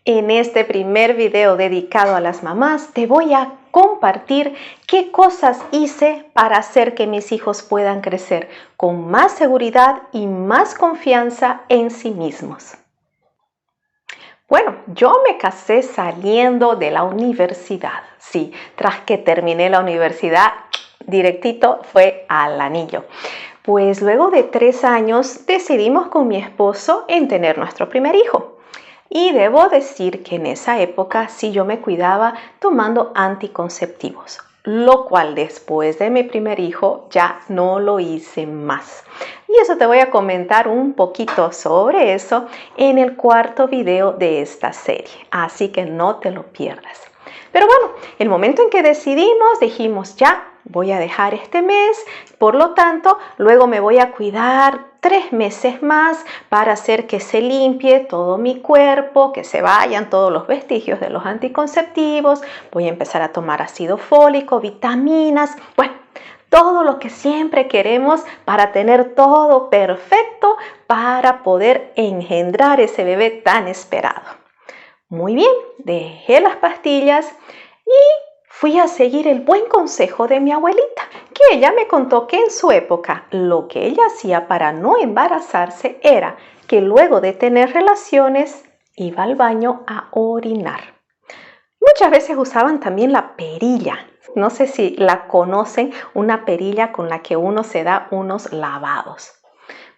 En este primer video dedicado a las mamás, te voy a compartir qué cosas hice para hacer que mis hijos puedan crecer con más seguridad y más confianza en sí mismos. Bueno, yo me casé saliendo de la universidad. Sí, tras que terminé la universidad, directito fue al anillo. Pues luego de 3 años decidimos con mi esposo en tener nuestro primer hijo. Y debo decir que en esa época sí yo me cuidaba tomando anticonceptivos, lo cual después de mi primer hijo ya no lo hice más. Y eso te voy a comentar un poquito sobre eso en el cuarto video de esta serie, así que no te lo pierdas. Pero bueno, el momento en que dijimos ya, voy a dejar este mes, por lo tanto, luego me voy a cuidar 3 meses más para hacer que se limpie todo mi cuerpo, que se vayan todos los vestigios de los anticonceptivos, voy a empezar a tomar ácido fólico, vitaminas, bueno, todo lo que siempre queremos para tener todo perfecto para poder engendrar ese bebé tan esperado. Muy bien, dejé las pastillas y fui a seguir el buen consejo de mi abuelita, que ella me contó que en su época lo que ella hacía para no embarazarse era que luego de tener relaciones iba al baño a orinar. Muchas veces usaban también la perilla. No sé si la conocen, una perilla con la que uno se da unos lavados.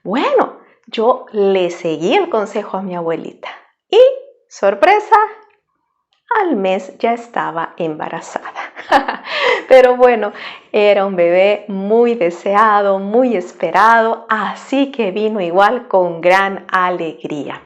Bueno, yo le seguí el consejo a mi abuelita y, sorpresa, al mes ya estaba embarazada. Pero bueno, era un bebé muy deseado, muy esperado, así que vino igual con gran alegría.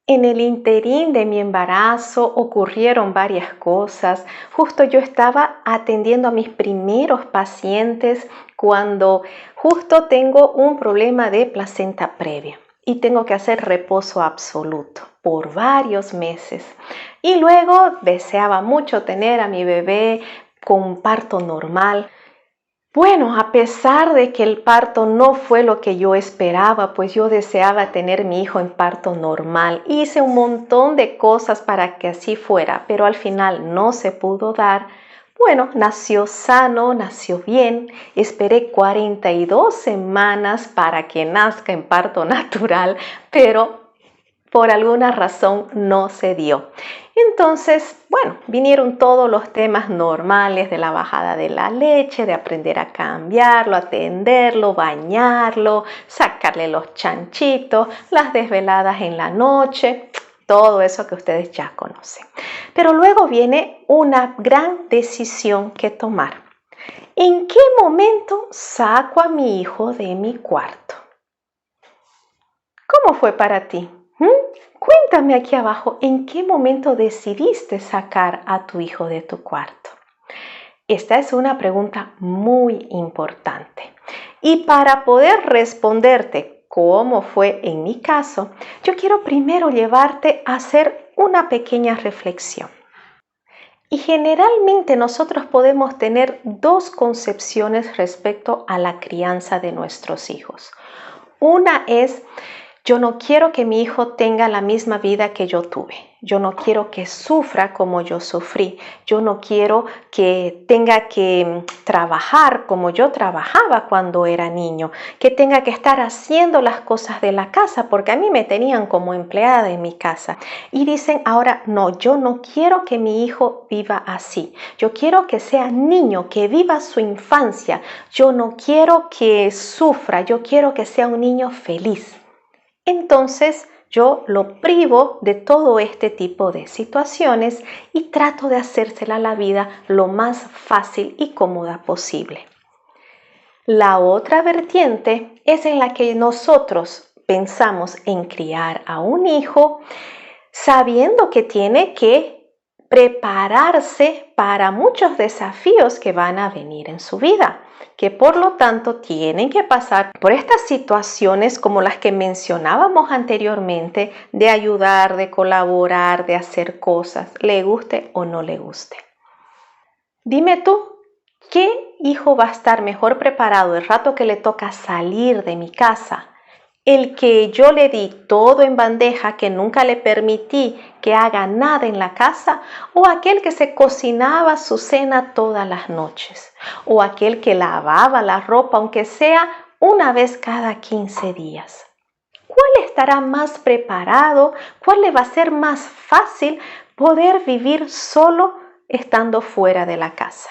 En el interín de mi embarazo ocurrieron varias cosas. Justo yo estaba atendiendo a mis primeros pacientes cuando justo tengo un problema de placenta previa y tengo que hacer reposo absoluto por varios meses. Y luego deseaba mucho tener a mi bebé con parto normal. Bueno, a pesar de que el parto no fue lo que yo esperaba, pues yo deseaba tener mi hijo en parto normal. Hice un montón de cosas para que así fuera, pero al final no se pudo dar. Bueno, nació sano, nació bien. Esperé 42 semanas para que nazca en parto natural, pero por alguna razón no se dio. Entonces, bueno, vinieron todos los temas normales de la bajada de la leche, de aprender a cambiarlo, atenderlo, bañarlo, sacarle los chanchitos, las desveladas en la noche, todo eso que ustedes ya conocen. Pero luego viene una gran decisión que tomar. ¿En qué momento saco a mi hijo de mi cuarto? ¿Cómo fue para ti? Cuéntame aquí abajo, ¿en qué momento decidiste sacar a tu hijo de tu cuarto? Esta es una pregunta muy importante. Y para poder responderte cómo fue en mi caso, yo quiero primero llevarte a hacer una pequeña reflexión. Y generalmente nosotros podemos tener 2 concepciones respecto a la crianza de nuestros hijos. Una es: yo no quiero que mi hijo tenga la misma vida que yo tuve. Yo no quiero que sufra como yo sufrí. Yo no quiero que tenga que trabajar como yo trabajaba cuando era niño. Que tenga que estar haciendo las cosas de la casa, porque a mí me tenían como empleada en mi casa. Y dicen ahora, no, yo no quiero que mi hijo viva así. Yo quiero que sea niño, que viva su infancia. Yo no quiero que sufra. Yo quiero que sea un niño feliz. Entonces yo lo privo de todo este tipo de situaciones y trato de hacérsela la vida lo más fácil y cómoda posible. La otra vertiente es en la que nosotros pensamos en criar a un hijo sabiendo que tiene que prepararse para muchos desafíos que van a venir en su vida, que por lo tanto tienen que pasar por estas situaciones como las que mencionábamos anteriormente, de ayudar, de colaborar, de hacer cosas, le guste o no le guste. Dime tú, ¿qué hijo va a estar mejor preparado el rato que le toca salir de mi casa ¿El que yo le di todo en bandeja, que nunca le permití que haga nada en la casa? ¿O aquel que se cocinaba su cena todas las noches? ¿O aquel que lavaba la ropa, aunque sea una vez cada 15 días? ¿Cuál estará más preparado? ¿Cuál le va a ser más fácil poder vivir solo estando fuera de la casa?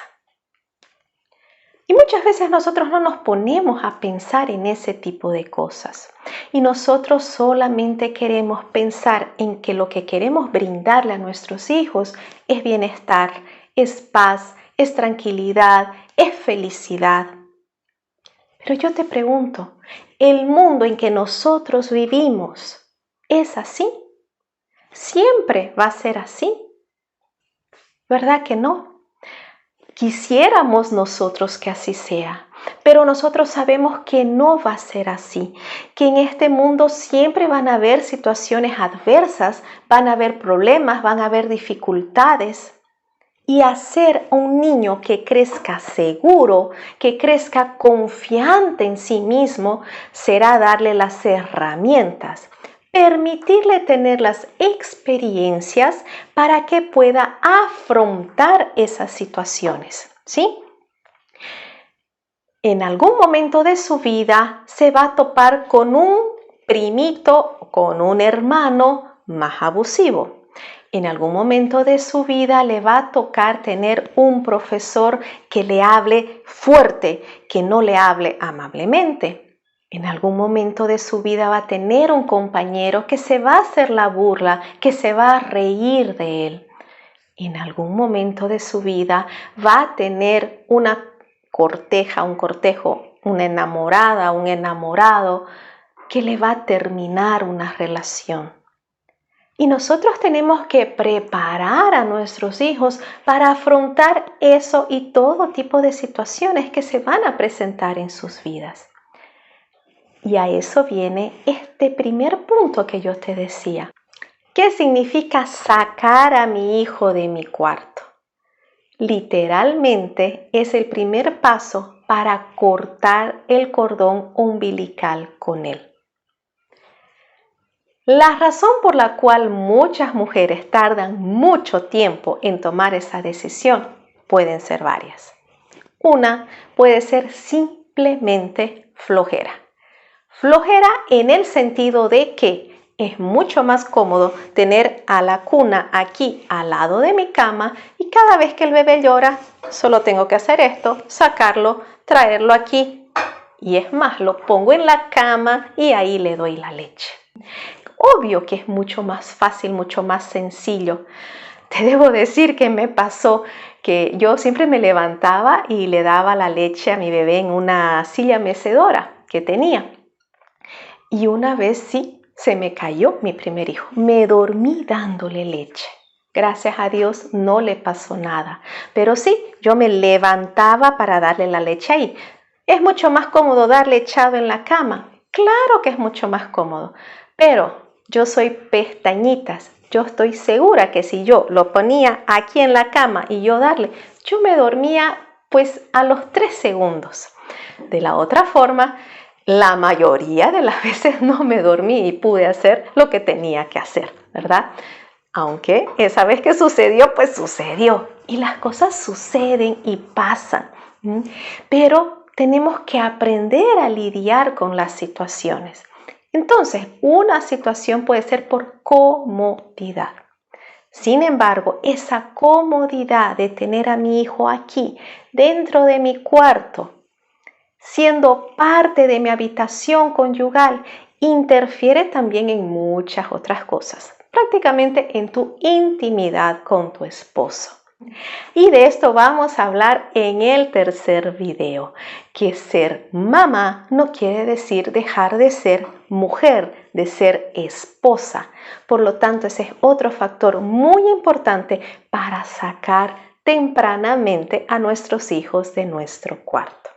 Y muchas veces nosotros no nos ponemos a pensar en ese tipo de cosas. Y nosotros solamente queremos pensar en que lo que queremos brindarle a nuestros hijos es bienestar, es paz, es tranquilidad, es felicidad. Pero yo te pregunto, ¿el mundo en que nosotros vivimos es así? ¿Siempre va a ser así? ¿Verdad que no? Quisiéramos nosotros que así sea, pero nosotros sabemos que no va a ser así, que en este mundo siempre van a haber situaciones adversas, van a haber problemas, van a haber dificultades. Y hacer a un niño que crezca seguro, que crezca confiante en sí mismo, será darle las herramientas, permitirle tener las experiencias para que pueda afrontar esas situaciones, ¿sí? En algún momento de su vida se va a topar con un primito o con un hermano más abusivo. En algún momento de su vida le va a tocar tener un profesor que le hable fuerte, que no le hable amablemente. En algún momento de su vida va a tener un compañero que se va a hacer la burla, que se va a reír de él. En algún momento de su vida va a tener una corteja, un cortejo, una enamorada, un enamorado que le va a terminar una relación. Y nosotros tenemos que preparar a nuestros hijos para afrontar eso y todo tipo de situaciones que se van a presentar en sus vidas. Y a eso viene este primer punto que yo te decía. ¿Qué significa sacar a mi hijo de mi cuarto? Literalmente es el primer paso para cortar el cordón umbilical con él. La razón por la cual muchas mujeres tardan mucho tiempo en tomar esa decisión pueden ser varias. Una puede ser simplemente flojera. Flojera en el sentido de que es mucho más cómodo tener a la cuna aquí al lado de mi cama y cada vez que el bebé llora, solo tengo que hacer esto, sacarlo, traerlo aquí. Y es más, lo pongo en la cama y ahí le doy la leche. Obvio que es mucho más fácil, mucho más sencillo. Te debo decir que me pasó que yo siempre me levantaba y le daba la leche a mi bebé en una silla mecedora que tenía. Y una vez sí, se me cayó mi primer hijo. Me dormí dándole leche. Gracias a Dios no le pasó nada. Pero sí, yo me levantaba para darle la leche ahí. ¿Es mucho más cómodo darle echado en la cama? Claro que es mucho más cómodo. Pero yo soy pestañitas. Yo estoy segura que si yo lo ponía aquí en la cama y yo darle, yo me dormía pues a los 3 segundos. De la otra forma, la mayoría de las veces no me dormí y pude hacer lo que tenía que hacer, ¿verdad? Aunque esa vez que sucedió, pues sucedió. Y las cosas suceden y pasan. Pero tenemos que aprender a lidiar con las situaciones. Entonces, una situación puede ser por comodidad. Sin embargo, esa comodidad de tener a mi hijo aquí, dentro de mi cuarto, siendo parte de mi habitación conyugal, interfiere también en muchas otras cosas, prácticamente en tu intimidad con tu esposo. Y de esto vamos a hablar en el tercer video, que ser mamá no quiere decir dejar de ser mujer, de ser esposa. Por lo tanto, ese es otro factor muy importante para sacar tempranamente a nuestros hijos de nuestro cuarto.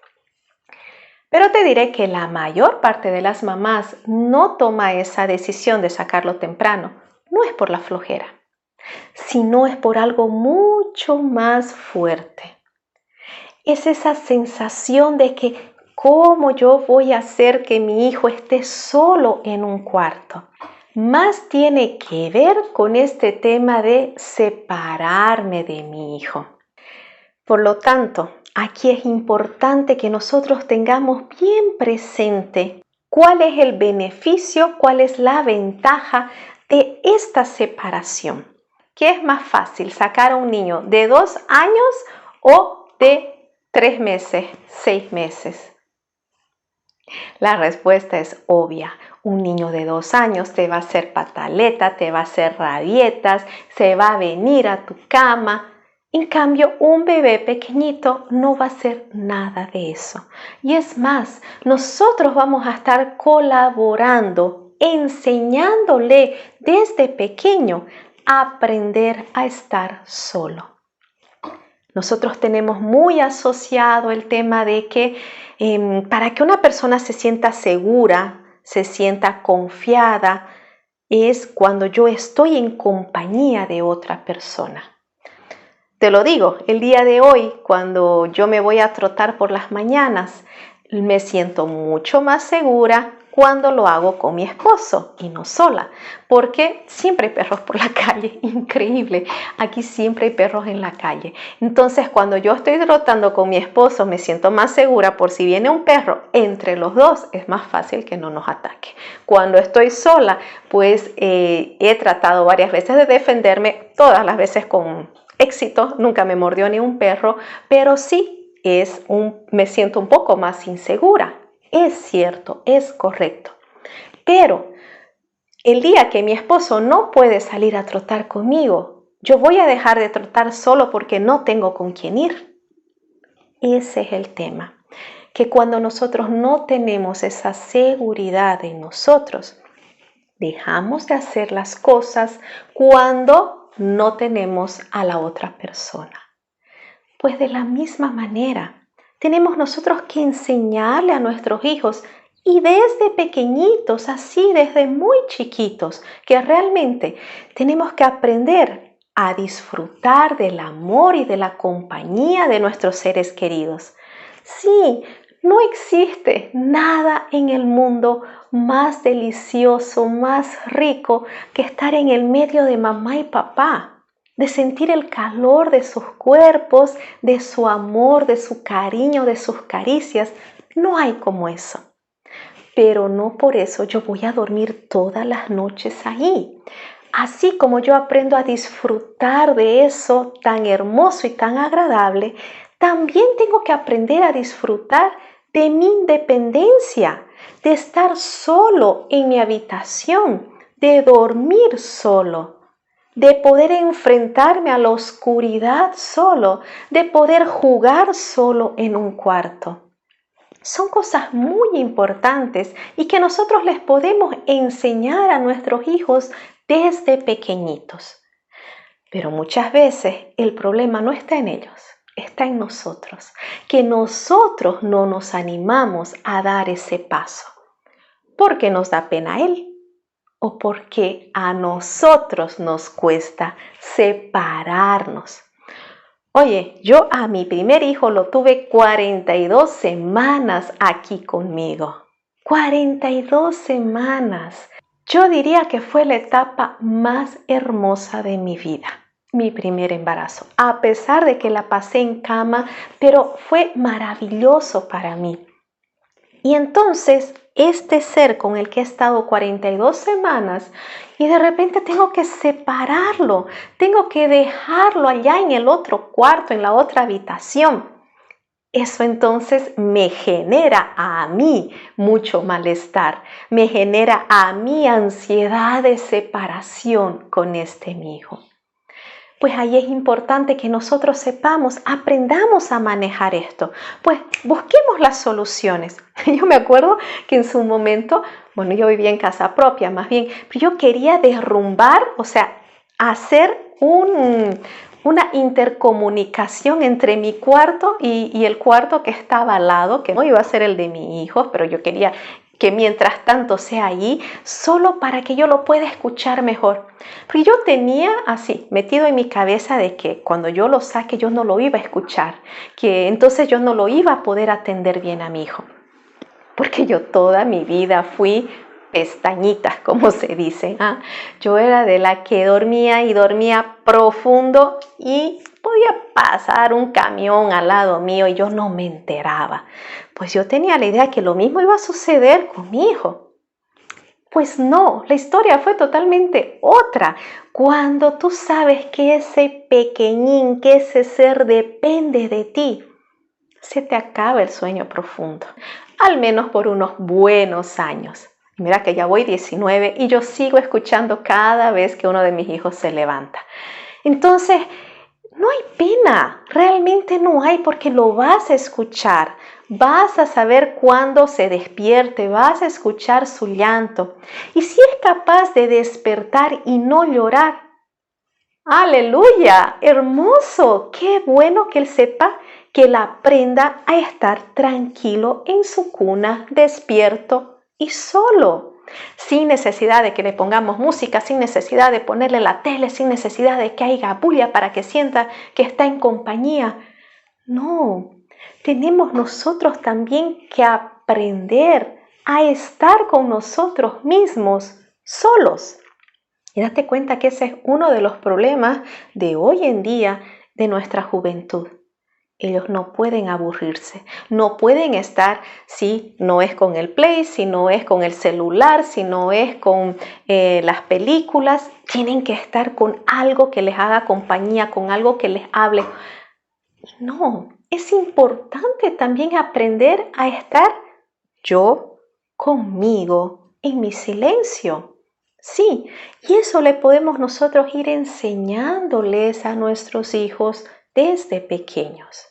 Pero te diré que la mayor parte de las mamás no toma esa decisión de sacarlo temprano. No es por la flojera, sino es por algo mucho más fuerte. Es esa sensación de que ¿cómo yo voy a hacer que mi hijo esté solo en un cuarto? Más tiene que ver con este tema de separarme de mi hijo. Por lo tanto, aquí es importante que nosotros tengamos bien presente cuál es el beneficio, cuál es la ventaja de esta separación. ¿Qué es más fácil, sacar a un niño de 2 años o de 3 meses, 6 meses? La respuesta es obvia. Un niño de 2 años te va a hacer pataleta, te va a hacer rabietas, se va a venir a tu cama. En cambio, un bebé pequeñito no va a hacer nada de eso. Y es más, nosotros vamos a estar colaborando, enseñándole desde pequeño a aprender a estar solo. Nosotros tenemos muy asociado el tema de que para que una persona se sienta segura, se sienta confiada, es cuando yo estoy en compañía de otra persona. Te lo digo, el día de hoy, cuando yo me voy a trotar por las mañanas, me siento mucho más segura cuando lo hago con mi esposo y no sola, porque siempre hay perros por la calle, increíble, aquí siempre hay perros en la calle. Entonces, cuando yo estoy trotando con mi esposo, me siento más segura por si viene un perro, entre los dos es más fácil que no nos ataque. Cuando estoy sola, pues he tratado varias veces de defenderme, todas las veces con éxito, nunca me mordió ni un perro, pero sí me siento un poco más insegura. Es cierto, es correcto. Pero el día que mi esposo no puede salir a trotar conmigo, yo voy a dejar de trotar solo porque no tengo con quién ir. Ese es el tema. Que cuando nosotros no tenemos esa seguridad en nosotros, dejamos de hacer las cosas cuando no tenemos a la otra persona. Pues de la misma manera, tenemos nosotros que enseñarle a nuestros hijos y desde pequeñitos, así desde muy chiquitos, que realmente tenemos que aprender a disfrutar del amor y de la compañía de nuestros seres queridos. Sí, no existe nada en el mundo más delicioso, más rico que estar en el medio de mamá y papá, de sentir el calor de sus cuerpos, de su amor, de su cariño, de sus caricias. No hay como eso. Pero no por eso yo voy a dormir todas las noches ahí. Así como yo aprendo a disfrutar de eso tan hermoso y tan agradable, también tengo que aprender a disfrutar de mi independencia, de estar solo en mi habitación, de dormir solo, de poder enfrentarme a la oscuridad solo, de poder jugar solo en un cuarto. Son cosas muy importantes y que nosotros les podemos enseñar a nuestros hijos desde pequeñitos. Pero muchas veces el problema no está en ellos, está en nosotros, que nosotros no nos animamos a dar ese paso, porque nos da pena él o porque a nosotros nos cuesta separarnos. Oye, yo a mi primer hijo lo tuve 42 semanas aquí conmigo. 42 semanas. Yo diría que fue la etapa más hermosa de mi vida, mi primer embarazo. A pesar de que la pasé en cama, pero fue maravilloso para mí. Y entonces, este ser con el que he estado 42 semanas y de repente tengo que separarlo, tengo que dejarlo allá en el otro cuarto, en la otra habitación. Eso entonces me genera a mí mucho malestar, me genera a mí ansiedad de separación con mi hijo. Pues ahí es importante que nosotros sepamos, aprendamos a manejar esto. Pues busquemos las soluciones. Yo me acuerdo que en su momento, bueno, yo vivía en casa propia más bien, pero yo quería derrumbar, o sea, hacer una intercomunicación entre mi cuarto y el cuarto que estaba al lado, que no iba a ser el de mi hijo, pero yo quería que mientras tanto sea allí, solo para que yo lo pueda escuchar mejor. Porque yo tenía así, metido en mi cabeza de que cuando yo lo saque yo no lo iba a escuchar, que entonces yo no lo iba a poder atender bien a mi hijo. porque yo toda mi vida fui pestañitas, como se dice. Yo era de la que dormía y dormía profundo y podía pasar un camión al lado mío y yo no me enteraba. Pues yo tenía la idea que lo mismo iba a suceder con mi hijo. Pues no, la historia fue totalmente otra. Cuando tú sabes que ese pequeñín, que ese ser depende de ti, se te acaba el sueño profundo, al menos por unos buenos años. Mira que ya voy 19 y yo sigo escuchando cada vez que uno de mis hijos se levanta. Entonces, no hay pena, realmente no hay, porque lo vas a escuchar. Vas a saber cuándo se despierte, vas a escuchar su llanto. Y si es capaz de despertar y no llorar, ¡aleluya! ¡Hermoso! ¡Qué bueno que él sepa, que él aprenda a estar tranquilo en su cuna, despierto y solo! Sin necesidad de que le pongamos música, sin necesidad de ponerle la tele, sin necesidad de que haya bulla para que sienta que está en compañía. No, tenemos nosotros también que aprender a estar con nosotros mismos solos. Y date cuenta que ese es uno de los problemas de hoy en día de nuestra juventud. Ellos no pueden aburrirse, no pueden estar si no es con el play, si no es con el celular, si no es con las películas. Tienen que estar con algo que les haga compañía, con algo que les hable. No, es importante también aprender a estar yo conmigo en mi silencio. Sí, y eso le podemos nosotros ir enseñándoles a nuestros hijos desde pequeños.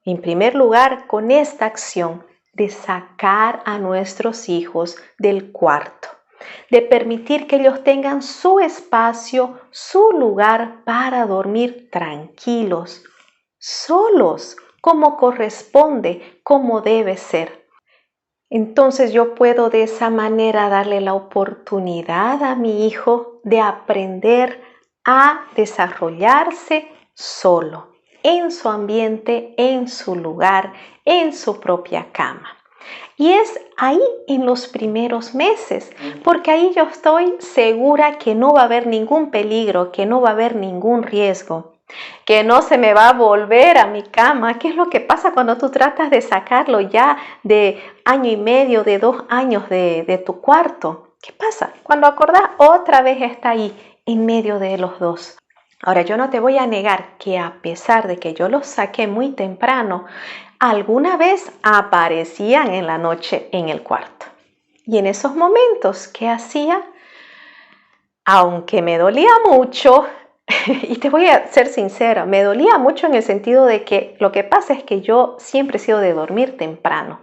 En primer lugar, con esta acción de sacar a nuestros hijos del cuarto, de permitir que ellos tengan su espacio, su lugar para dormir tranquilos, solos, como corresponde, como debe ser. Entonces yo puedo de esa manera darle la oportunidad a mi hijo de aprender a desarrollarse solo, en su ambiente, en su lugar, en su propia cama. Y es ahí en los primeros meses, porque ahí yo estoy segura que no va a haber ningún peligro, que no va a haber ningún riesgo, que no se me va a volver a mi cama. ¿Qué es lo que pasa cuando tú tratas de sacarlo ya de 1.5 años, de 2 años de tu cuarto? ¿Qué pasa? Cuando acordás, otra vez está ahí en medio de los dos. Ahora, yo no te voy a negar que a pesar de que yo los saqué muy temprano, alguna vez aparecían en la noche en el cuarto. Y en esos momentos, ¿qué hacía? Aunque me dolía mucho, y te voy a ser sincera, me dolía mucho en el sentido de que lo que pasa es que yo siempre he sido de dormir temprano.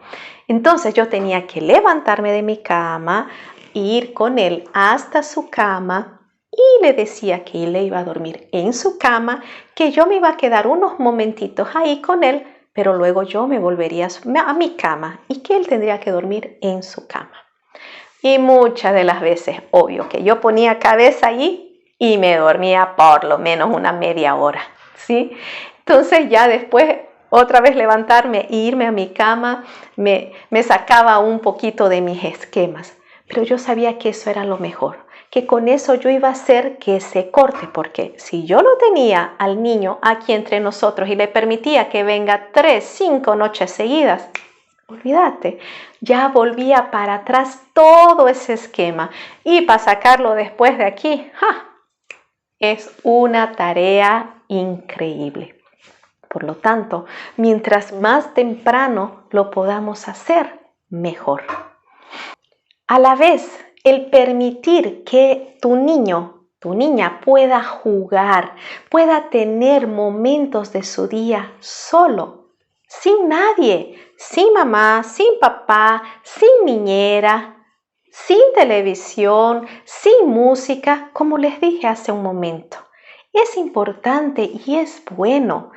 Entonces yo tenía que levantarme de mi cama, ir con él hasta su cama, y le decía que él iba a dormir en su cama, que yo me iba a quedar unos momentitos ahí con él, pero luego yo me volvería a mi cama y que él tendría que dormir en su cama. Y muchas de las veces, obvio, que yo ponía cabeza allí y me dormía por lo menos una media hora, ¿sí? Entonces ya después otra vez levantarme e irme a mi cama me sacaba un poquito de mis esquemas, pero yo sabía que eso era lo mejor, que con eso yo iba a hacer que se corte, porque si yo lo tenía al niño aquí entre nosotros y le permitía que venga 3, 5 noches seguidas, olvídate, ya volvía para atrás todo ese esquema, y para sacarlo después de aquí, es una tarea increíble. Por lo tanto, mientras más temprano lo podamos hacer, mejor. A la vez, el permitir que tu niño, tu niña pueda jugar, pueda tener momentos de su día solo, sin nadie, sin mamá, sin papá, sin niñera, sin televisión, sin música, como les dije hace un momento. Es importante y es bueno.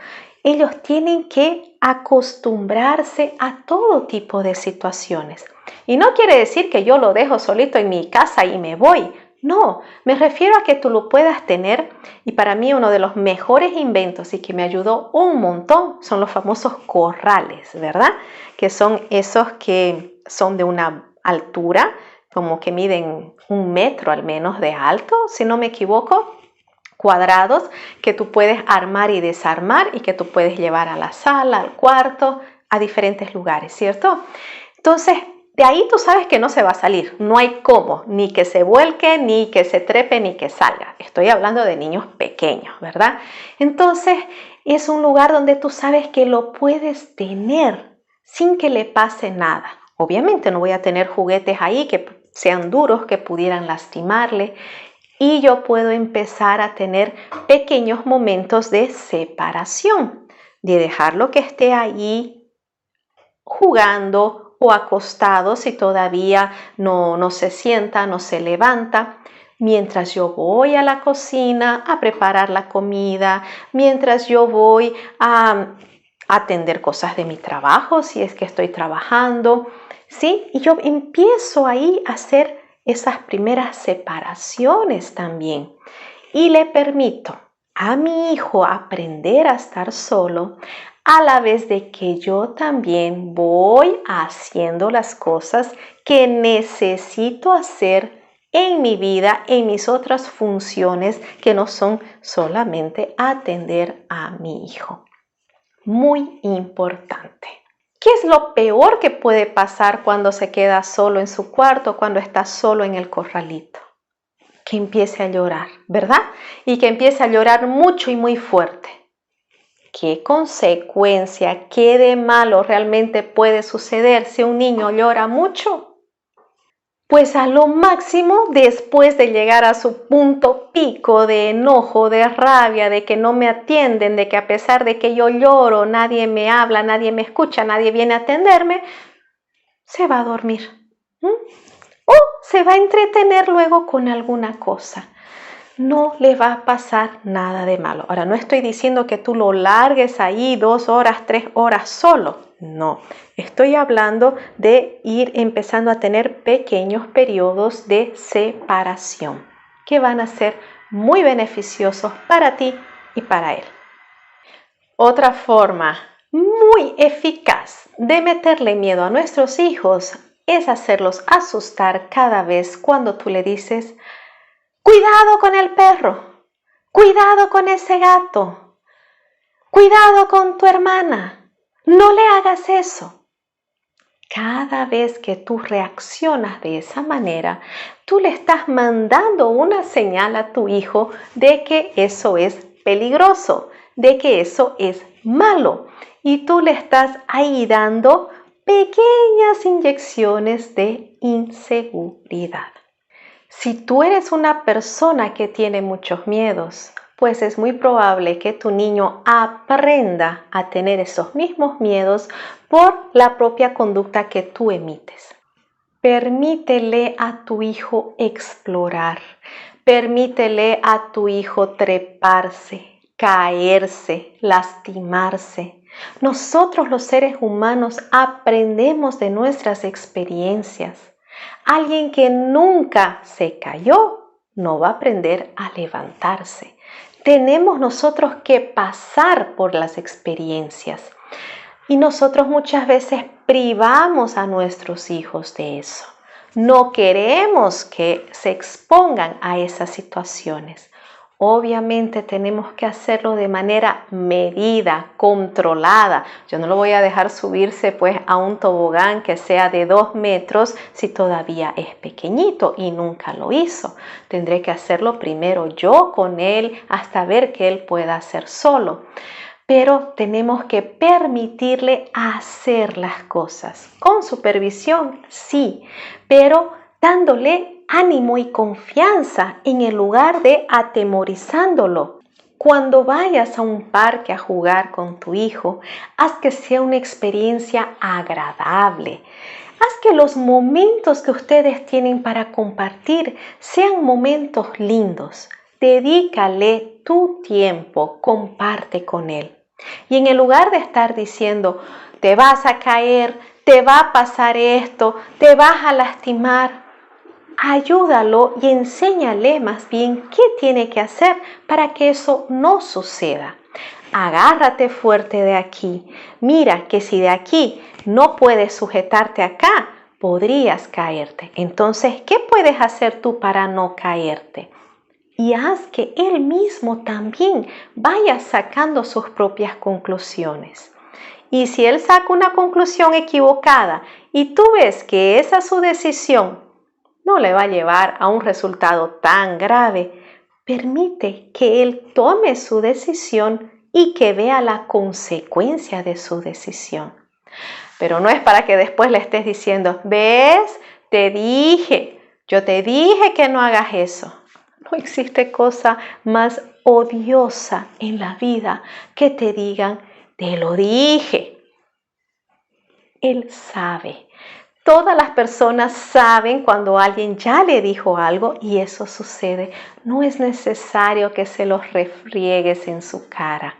Ellos tienen que acostumbrarse a todo tipo de situaciones. Y no quiere decir que yo lo dejo solito en mi casa y me voy. No, me refiero a que tú lo puedas tener, y para mí uno de los mejores inventos y que me ayudó un montón son los famosos corrales, ¿verdad? Que son esos que son de una altura, como que miden 1 metro al menos de alto, si no me equivoco, cuadrados que tú puedes armar y desarmar y que tú puedes llevar a la sala, al cuarto, a diferentes lugares, ¿cierto? Entonces, de ahí tú sabes que no se va a salir, no hay cómo, ni que se vuelque, ni que se trepe, ni que salga. Estoy hablando de niños pequeños, ¿verdad? Entonces, es un lugar donde tú sabes que lo puedes tener sin que le pase nada. Obviamente no voy a tener juguetes ahí que sean duros, que pudieran lastimarle. Y yo puedo empezar a tener pequeños momentos de separación, de dejarlo que esté allí jugando o acostado si todavía no se sienta, no se levanta, mientras yo voy a la cocina a preparar la comida, mientras yo voy a atender cosas de mi trabajo, si es que estoy trabajando, ¿sí? Y yo empiezo ahí a hacer esas primeras separaciones también y le permito a mi hijo aprender a estar solo a la vez de que yo también voy haciendo las cosas que necesito hacer en mi vida, en mis otras funciones que no son solamente atender a mi hijo. Muy importante. ¿Qué es lo peor que puede pasar cuando se queda solo en su cuarto, cuando está solo en el corralito? Que empiece a llorar, ¿verdad? Y que empiece a llorar mucho y muy fuerte. ¿Qué consecuencia, qué de malo realmente puede suceder si un niño llora mucho? Pues a lo máximo, después de llegar a su punto pico de enojo, de rabia, de que no me atienden, de que a pesar de que yo lloro, nadie me habla, nadie me escucha, nadie viene a atenderme, se va a dormir. O se va a entretener luego con alguna cosa. No le va a pasar nada de malo. Ahora, no estoy diciendo que tú lo largues ahí 2 horas, 3 horas solo. No, estoy hablando de ir empezando a tener pequeños periodos de separación que van a ser muy beneficiosos para ti y para él. Otra forma muy eficaz de meterle miedo a nuestros hijos es hacerlos asustar cada vez cuando tú le dices: cuidado con el perro, cuidado con ese gato, cuidado con tu hermana. No le hagas eso. Cada vez que tú reaccionas de esa manera, tú le estás mandando una señal a tu hijo de que eso es peligroso, de que eso es malo. Y tú le estás ahí dando pequeñas inyecciones de inseguridad. Si tú eres una persona que tiene muchos miedos, pues es muy probable que tu niño aprenda a tener esos mismos miedos por la propia conducta que tú emites. Permítele a tu hijo explorar, permítele a tu hijo treparse, caerse, lastimarse. Nosotros los seres humanos aprendemos de nuestras experiencias. Alguien que nunca se cayó no va a aprender a levantarse. Tenemos nosotros que pasar por las experiencias y nosotros muchas veces privamos a nuestros hijos de eso. No queremos que se expongan a esas situaciones. Obviamente tenemos que hacerlo de manera medida, controlada. Yo no lo voy a dejar subirse pues a un tobogán que sea de 2 metros si todavía es pequeñito y nunca lo hizo. Tendré que hacerlo primero yo con él hasta ver que él pueda hacer solo. Pero tenemos que permitirle hacer las cosas. Con supervisión, sí, pero dándole ánimo y confianza en el lugar de atemorizándolo. Cuando vayas a un parque a jugar con tu hijo, haz que sea una experiencia agradable. Haz que los momentos que ustedes tienen para compartir sean momentos lindos. Dedícale tu tiempo, comparte con él. Y en el lugar de estar diciendo: te vas a caer, te va a pasar esto, te vas a lastimar, ayúdalo y enséñale más bien qué tiene que hacer para que eso no suceda. Agárrate fuerte de aquí. Mira que si de aquí no puedes sujetarte acá, podrías caerte. Entonces, ¿qué puedes hacer tú para no caerte? Y haz que él mismo también vaya sacando sus propias conclusiones. Y si él saca una conclusión equivocada y tú ves que esa es su decisión, no le va a llevar a un resultado tan grave, permite que él tome su decisión y que vea la consecuencia de su decisión. Pero no es para que después le estés diciendo, ¿ves? Yo te dije que no hagas eso. No existe cosa más odiosa en la vida que te digan, te lo dije. Él sabe. Todas las personas saben cuando alguien ya le dijo algo y eso sucede. No es necesario que se los refriegues en su cara.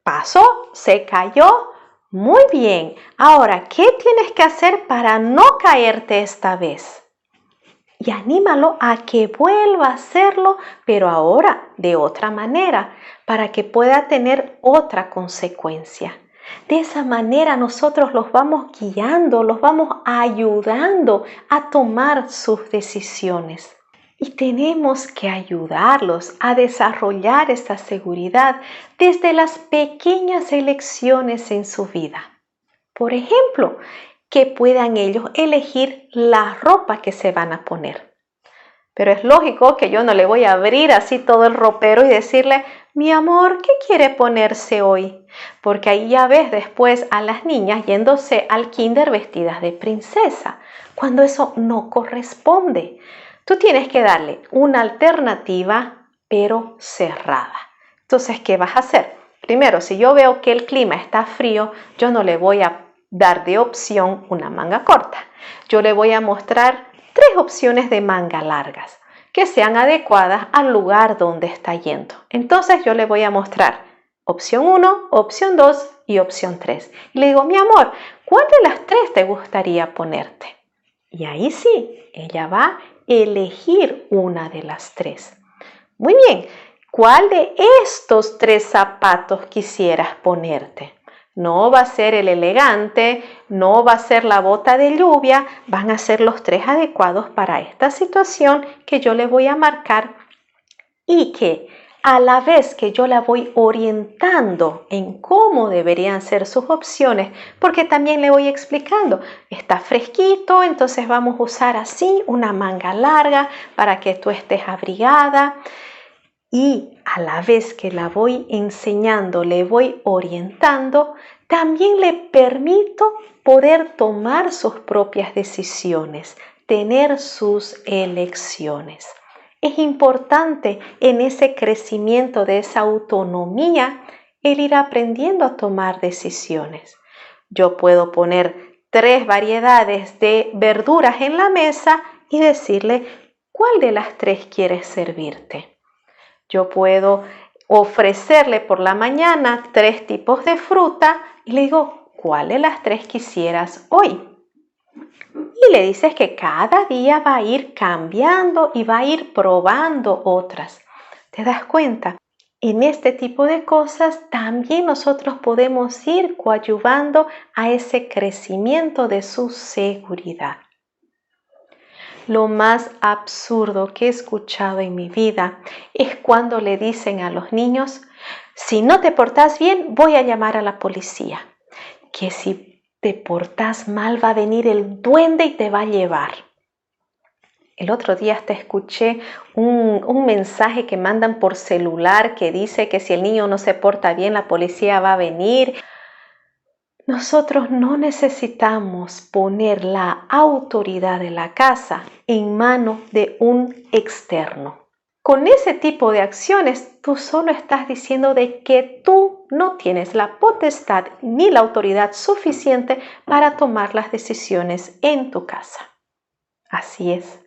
Pasó, se cayó. Muy bien. Ahora, ¿qué tienes que hacer para no caerte esta vez? Y anímalo a que vuelva a hacerlo, pero ahora de otra manera, para que pueda tener otra consecuencia. De esa manera nosotros los vamos guiando, los vamos ayudando a tomar sus decisiones. Y tenemos que ayudarlos a desarrollar esa seguridad desde las pequeñas elecciones en su vida. Por ejemplo, que puedan ellos elegir la ropa que se van a poner. Pero es lógico que yo no le voy a abrir así todo el ropero y decirle, mi amor, ¿qué quiere ponerse hoy? Porque ahí ya ves después a las niñas yéndose al kinder vestidas de princesa, cuando eso no corresponde. Tú tienes que darle una alternativa, pero cerrada. Entonces, ¿qué vas a hacer? Primero, si yo veo que el clima está frío, yo no le voy a dar de opción una manga corta. Yo le voy a mostrar 3 opciones de manga largas que sean adecuadas al lugar donde está yendo. Entonces yo le voy a mostrar opción 1, opción 2 y opción 3. Y le digo, mi amor, ¿cuál de las 3 te gustaría ponerte? Y ahí sí, ella va a elegir una de las 3. Muy bien, ¿cuál de estos 3 zapatos quisieras ponerte? No va a ser el elegante, no va a ser la bota de lluvia, van a ser los 3 adecuados para esta situación que yo le voy a marcar y que a la vez que yo la voy orientando en cómo deberían ser sus opciones, porque también le voy explicando, está fresquito, entonces vamos a usar así una manga larga para que tú estés abrigada. Y a la vez que la voy enseñando, le voy orientando, también le permito poder tomar sus propias decisiones, tener sus elecciones. Es importante en ese crecimiento de esa autonomía el ir aprendiendo a tomar decisiones. Yo puedo poner 3 variedades de verduras en la mesa y decirle, ¿cuál de las 3 quieres servirte? Yo puedo ofrecerle por la mañana 3 tipos de fruta y le digo, ¿cuál de las 3 quisieras hoy? Y le dices que cada día va a ir cambiando y va a ir probando otras. ¿Te das cuenta? En este tipo de cosas también nosotros podemos ir coadyuvando a ese crecimiento de su seguridad. Lo más absurdo que he escuchado en mi vida es cuando le dicen a los niños, si no te portas bien, voy a llamar a la policía. Que si te portas mal va a venir el duende y te va a llevar. El otro día hasta escuché un mensaje que mandan por celular que dice que si el niño no se porta bien, la policía va a venir. Nosotros no necesitamos poner la autoridad de la casa en manos de un externo. Con ese tipo de acciones, tú solo estás diciendo de que tú no tienes la potestad ni la autoridad suficiente para tomar las decisiones en tu casa. Así es.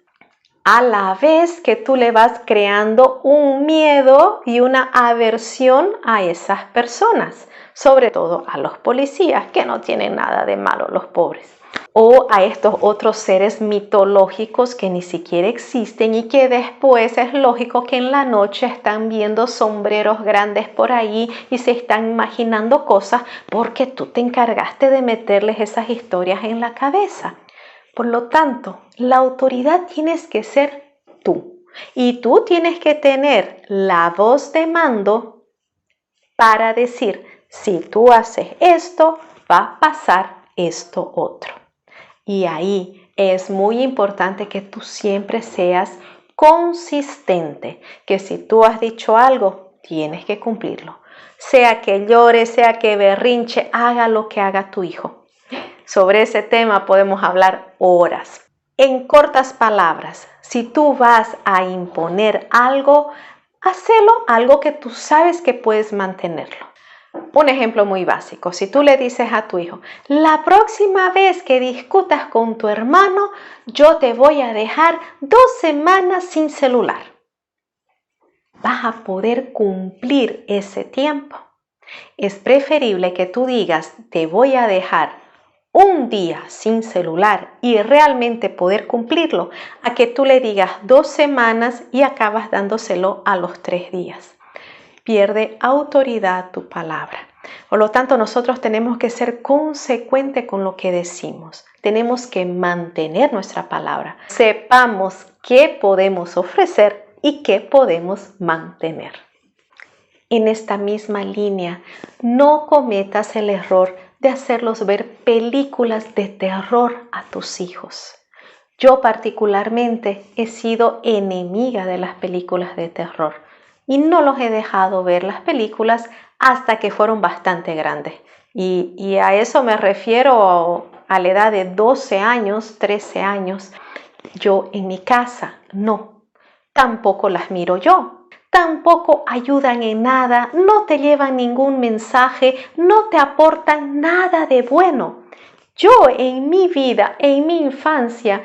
A la vez que tú le vas creando un miedo y una aversión a esas personas, sobre todo a los policías, que no tienen nada de malo, los pobres, o a estos otros seres mitológicos que ni siquiera existen y que después es lógico que en la noche están viendo sombreros grandes por ahí y se están imaginando cosas porque tú te encargaste de meterles esas historias en la cabeza. Por lo tanto, la autoridad tienes que ser tú. Y tú tienes que tener la voz de mando para decir, si tú haces esto, va a pasar esto otro. Y ahí es muy importante que tú siempre seas consistente, que si tú has dicho algo, tienes que cumplirlo. Sea que llore, sea que berrinche, haga lo que haga tu hijo. Sobre ese tema podemos hablar horas. En cortas palabras, si tú vas a imponer algo, hacelo algo que tú sabes que puedes mantenerlo. Un ejemplo muy básico, si tú le dices a tu hijo, la próxima vez que discutas con tu hermano, yo te voy a dejar 2 semanas sin celular. Vas a poder cumplir ese tiempo. Es preferible que tú digas, te voy a dejar un día sin celular y realmente poder cumplirlo, a que tú le digas 2 semanas y acabas dándoselo a los 3 días. Pierde autoridad tu palabra. Por lo tanto, nosotros tenemos que ser consecuentes con lo que decimos. Tenemos que mantener nuestra palabra. Sepamos qué podemos ofrecer y qué podemos mantener. En esta misma línea, no cometas el error de hacerlos ver películas de terror a tus hijos. Yo particularmente he sido enemiga de las películas de terror y no los he dejado ver las películas hasta que fueron bastante grandes. Y a eso me refiero a la edad de 12 años, 13 años. Yo en mi casa no, tampoco las miro yo. Tampoco ayudan en nada, no te llevan ningún mensaje, no te aportan nada de bueno. Yo en mi vida, en mi infancia,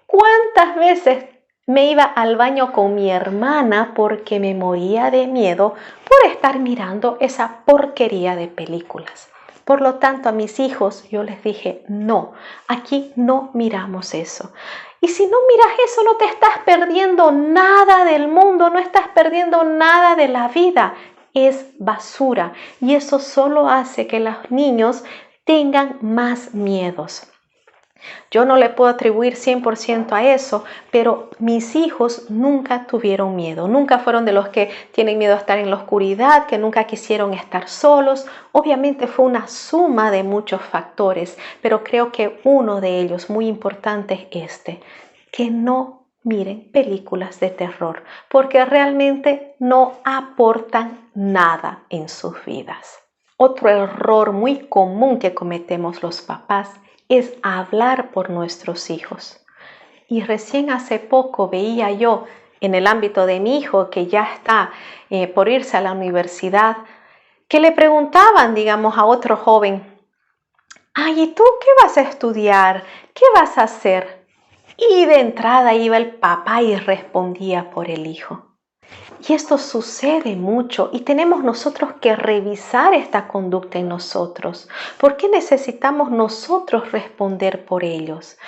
¿cuántas veces me iba al baño con mi hermana porque me moría de miedo por estar mirando esa porquería de películas? Por lo tanto, a mis hijos yo les dije, no, aquí no miramos eso. Y si no miras eso, no te estás perdiendo nada del mundo, no estás perdiendo nada de la vida. Es basura y eso solo hace que los niños tengan más miedos. Yo no le puedo atribuir 100% a eso, pero mis hijos nunca tuvieron miedo, nunca fueron de los que tienen miedo a estar en la oscuridad, que nunca quisieron estar solos. Obviamente fue una suma de muchos factores, pero creo que uno de ellos muy importante es que no miren películas de terror, porque realmente no aportan nada en sus vidas. Otro error muy común que cometemos los papás es hablar por nuestros hijos. Y recién hace poco veía yo en el ámbito de mi hijo que ya está por irse a la universidad, que le preguntaban, digamos, a otro joven, ay, ¿y tú qué vas a estudiar? ¿Qué vas a hacer? Y de entrada iba el papá y respondía por el hijo. Y esto sucede mucho y tenemos nosotros que revisar esta conducta en nosotros. ¿Por qué necesitamos nosotros responder por ellos?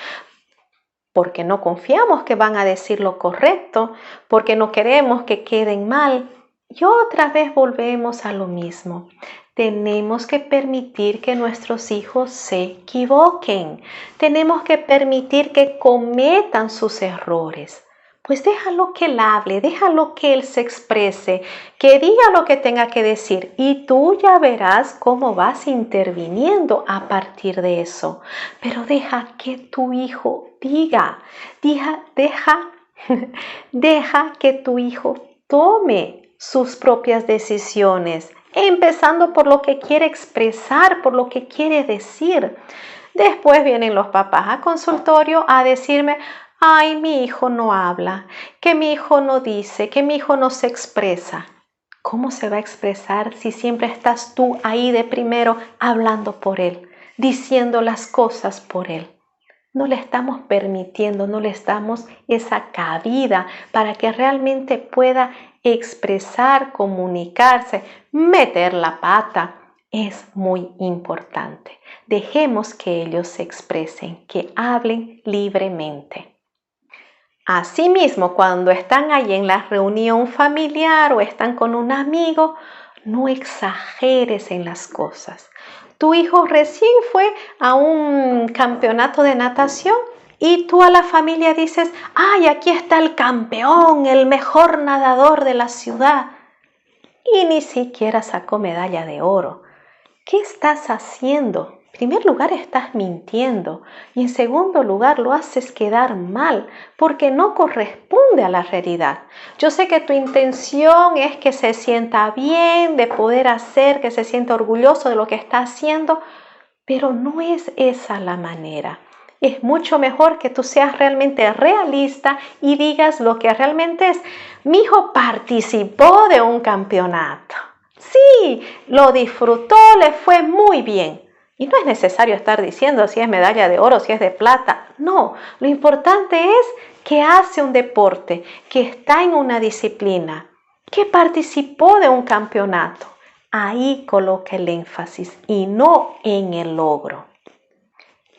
Porque no confiamos que van a decir lo correcto, porque no queremos que queden mal. Y otra vez volvemos a lo mismo. Tenemos que permitir que nuestros hijos se equivoquen. Tenemos que permitir que cometan sus errores. Pues déjalo que él hable, déjalo que él se exprese, que diga lo que tenga que decir y tú ya verás cómo vas interviniendo a partir de eso. Pero deja que tu hijo deja que tu hijo tome sus propias decisiones, empezando por lo que quiere expresar, por lo que quiere decir. Después vienen los papás a consultorio a decirme, ay, mi hijo no habla, que mi hijo no dice, que mi hijo no se expresa. ¿Cómo se va a expresar si siempre estás tú ahí de primero hablando por él, diciendo las cosas por él? No le estamos permitiendo, no le damos esa cabida para que realmente pueda expresar, comunicarse, meter la pata. Es muy importante. Dejemos que ellos se expresen, que hablen libremente. Asimismo, cuando están ahí en la reunión familiar o están con un amigo, no exageres en las cosas. Tu hijo recién fue a un campeonato de natación y tú a la familia dices, ¡ay, aquí está el campeón, el mejor nadador de la ciudad! Y ni siquiera sacó medalla de oro. ¿Qué estás haciendo? En primer lugar, estás mintiendo y en segundo lugar, lo haces quedar mal porque no corresponde a la realidad. Yo sé que tu intención es que se sienta bien de poder hacer, que se sienta orgulloso de lo que está haciendo, pero no es esa la manera. Es mucho mejor que tú seas realmente realista y digas lo que realmente es. Mi hijo participó de un campeonato. Sí, lo disfrutó, le fue muy bien. Y no es necesario estar diciendo si es medalla de oro, si es de plata. No, lo importante es que hace un deporte, que está en una disciplina, que participó de un campeonato. Ahí coloca el énfasis y no en el logro.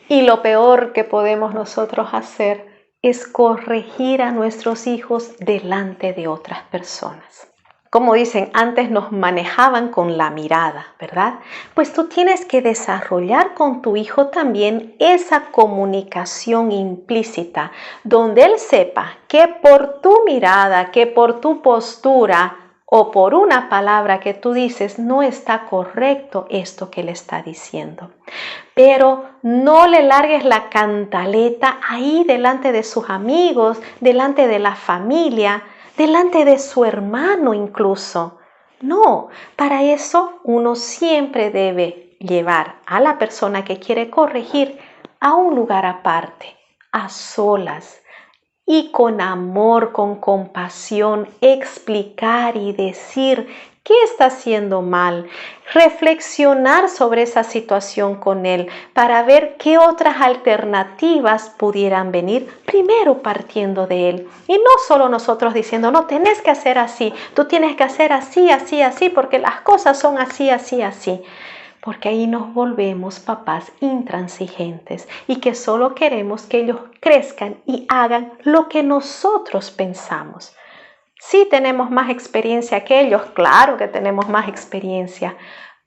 Y lo peor que podemos nosotros hacer es corregir a nuestros hijos delante de otras personas. Como dicen, antes nos manejaban con la mirada, ¿verdad? Pues tú tienes que desarrollar con tu hijo también esa comunicación implícita, donde él sepa que por tu mirada, que por tu postura o por una palabra que tú dices no está correcto esto que le está diciendo. Pero no le largues la cantaleta ahí delante de sus amigos, delante de la familia, delante de su hermano incluso. No, para eso uno siempre debe llevar a la persona que quiere corregir a un lugar aparte, a solas, y con amor, con compasión, explicar y decir qué está haciendo mal, reflexionar sobre esa situación con él para ver qué otras alternativas pudieran venir, primero partiendo de él. Y no solo nosotros diciendo, no, tenés que hacer así, tú tienes que hacer así, así, así, porque las cosas son así, así, así. Porque ahí nos volvemos papás intransigentes y que solo queremos que ellos crezcan y hagan lo que nosotros pensamos. Sí tenemos más experiencia que ellos, claro que tenemos más experiencia,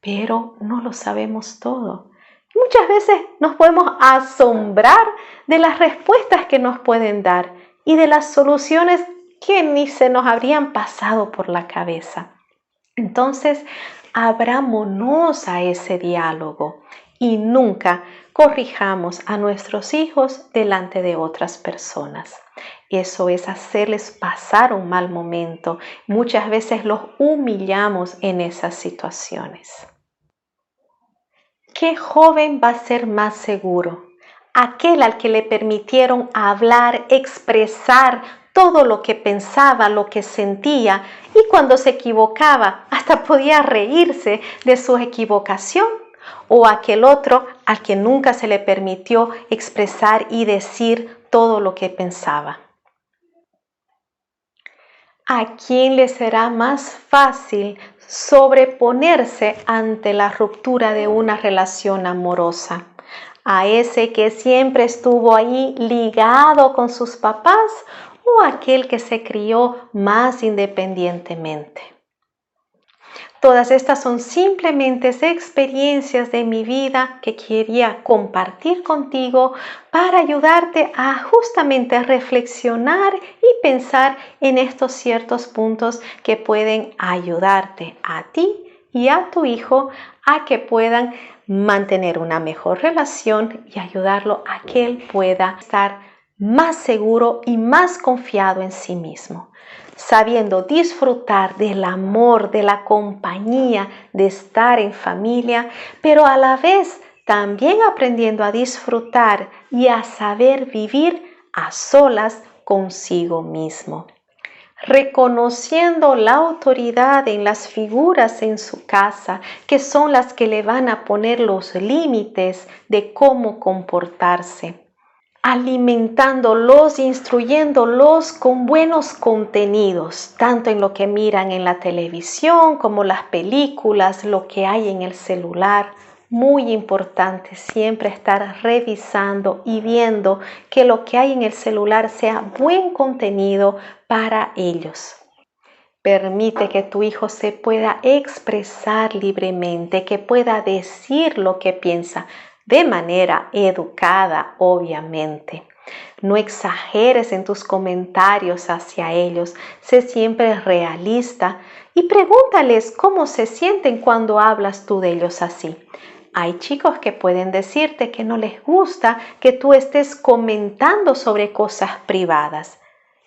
pero no lo sabemos todo. Muchas veces nos podemos asombrar de las respuestas que nos pueden dar y de las soluciones que ni se nos habrían pasado por la cabeza. Entonces, abrámonos a ese diálogo y nunca corrijamos a nuestros hijos delante de otras personas. Eso es hacerles pasar un mal momento. Muchas veces los humillamos en esas situaciones. ¿Qué joven va a ser más seguro? Aquel al que le permitieron hablar, expresar todo lo que pensaba, lo que sentía, y cuando se equivocaba hasta podía reírse de su equivocación, o aquel otro al que nunca se le permitió expresar y decir todo lo que pensaba. ¿A quién le será más fácil sobreponerse ante la ruptura de una relación amorosa? ¿A ese que siempre estuvo ahí ligado con sus papás o aquel que se crió más independientemente? Todas estas son simplemente experiencias de mi vida que quería compartir contigo para ayudarte a justamente reflexionar y pensar en estos ciertos puntos que pueden ayudarte a ti y a tu hijo a que puedan mantener una mejor relación y ayudarlo a que él pueda estar más seguro y más confiado en sí mismo, sabiendo disfrutar del amor, de la compañía, de estar en familia, pero a la vez también aprendiendo a disfrutar y a saber vivir a solas consigo mismo, reconociendo la autoridad en las figuras en su casa, que son las que le van a poner los límites de cómo comportarse, alimentándolos, instruyéndolos con buenos contenidos, tanto en lo que miran en la televisión como las películas, lo que hay en el celular. Muy importante siempre estar revisando y viendo que lo que hay en el celular sea buen contenido para ellos. Permite que tu hijo se pueda expresar libremente, que pueda decir lo que piensa de manera educada, obviamente. No exageres en tus comentarios hacia ellos, sé siempre realista y pregúntales cómo se sienten cuando hablas tú de ellos así. Hay chicos que pueden decirte que no les gusta que tú estés comentando sobre cosas privadas.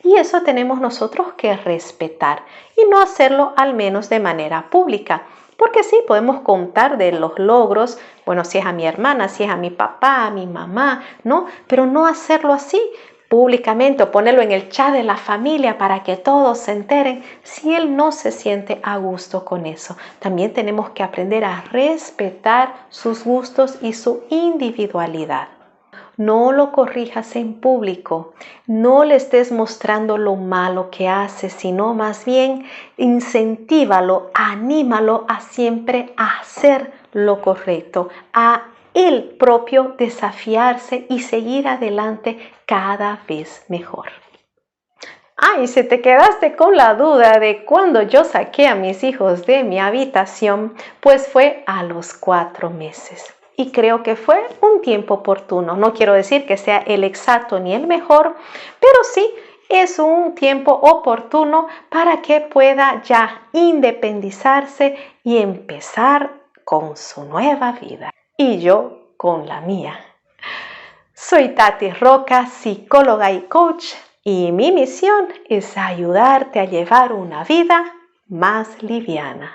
Y eso tenemos nosotros que respetar y no hacerlo al menos de manera pública. Porque sí, podemos contar de los logros, bueno, si es a mi hermana, si es a mi papá, a mi mamá, ¿no? Pero no hacerlo así públicamente o ponerlo en el chat de la familia para que todos se enteren si él no se siente a gusto con eso. También tenemos que aprender a respetar sus gustos y su individualidad. No lo corrijas en público, no le estés mostrando lo malo que hace, sino más bien incentívalo, anímalo a siempre hacer lo correcto, a él propio desafiarse y seguir adelante cada vez mejor. Y si te quedaste con la duda de cuándo yo saqué a mis hijos de mi habitación, pues fue a los 4 meses. Y creo que fue un tiempo oportuno. No quiero decir que sea el exacto ni el mejor, pero sí es un tiempo oportuno para que pueda ya independizarse y empezar con su nueva vida. Y yo con la mía. Soy Tati Roca, psicóloga y coach, y mi misión es ayudarte a llevar una vida más liviana.